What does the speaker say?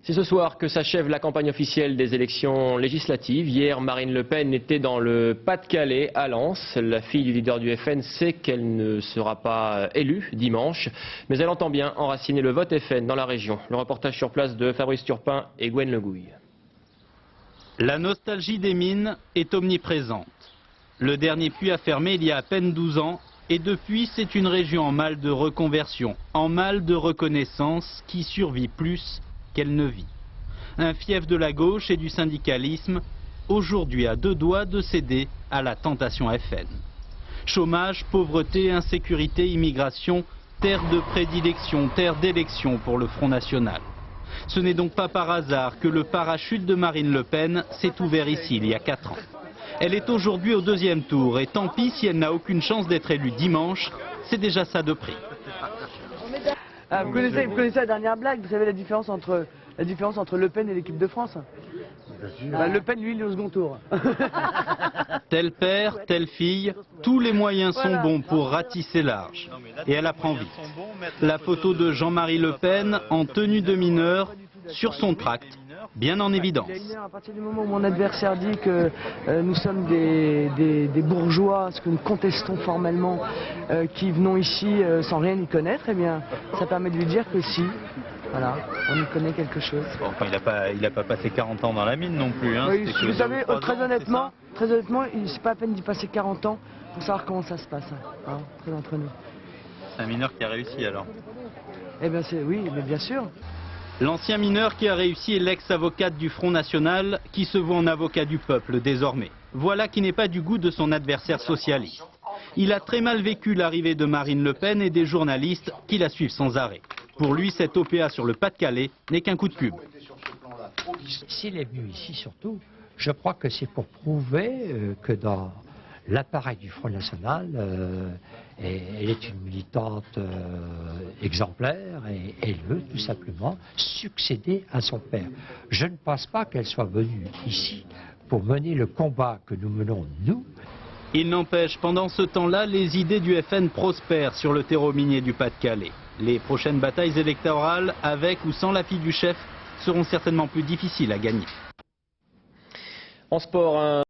C'est ce soir que s'achève la campagne officielle des élections législatives. Hier, Marine Le Pen était dans le Pas-de-Calais, à Lens. La fille du leader du FN sait qu'elle ne sera pas élue dimanche, mais elle entend bien enraciner le vote FN dans la région. Le reportage sur place de Fabrice Turpin et Gwen Le Gouille. La nostalgie des mines est omniprésente. Le dernier puits a fermé il y a à peine 12 ans et depuis c'est une région en mal de reconversion, en mal de reconnaissance qui survit plus qu'elle ne vit. Un fief de la gauche et du syndicalisme, aujourd'hui à deux doigts de céder à la tentation FN. Chômage, pauvreté, insécurité, immigration, terre de prédilection, terre d'élection pour le Front National. Ce n'est donc pas par hasard que le parachute de Marine Le Pen s'est ouvert ici il y a 4 ans. Elle est aujourd'hui au deuxième tour et tant pis si elle n'a aucune chance d'être élue dimanche, c'est déjà ça de prix. Vous connaissez la dernière blague, vous savez la différence entre Le Pen et l'équipe de France? Le Pen, lui, il est au second tour. Tel père, telle fille, tous les moyens sont bons pour ratisser large. Et elle apprend vite. La photo de Jean-Marie Le Pen en tenue de mineur sur son tract, bien en évidence. À partir du moment où mon adversaire dit que nous sommes des bourgeois, ce que nous contestons formellement, qui venons ici sans rien y connaître, eh bien, ça permet de lui dire que si, voilà, on y connaît quelque chose. Bon, enfin, il a pas passé 40 ans dans la mine non plus. Hein. Oui, vous savez, très honnêtement, c'est pas à peine d'y passer 40 ans pour savoir comment ça se passe, hein, très entre nous. C'est un mineur qui a réussi alors. Eh bien, oui, mais bien sûr. L'ancien mineur qui a réussi est l'ex-avocate du Front National qui se voit en avocat du peuple désormais. Voilà qui n'est pas du goût de son adversaire socialiste. Il a très mal vécu l'arrivée de Marine Le Pen et des journalistes qui la suivent sans arrêt. Pour lui, cette OPA sur le Pas-de-Calais n'est qu'un coup de pub. S'il est venu ici surtout, je crois que c'est pour prouver que dans l'appareil du Front National, elle est une militante exemplaire et elle veut tout simplement succéder à son père. Je ne pense pas qu'elle soit venue ici pour mener le combat que nous menons nous. Il n'empêche, pendant ce temps-là, les idées du FN prospèrent sur le terreau minier du Pas-de-Calais. Les prochaines batailles électorales, avec ou sans la fille du chef, seront certainement plus difficiles à gagner. En sport,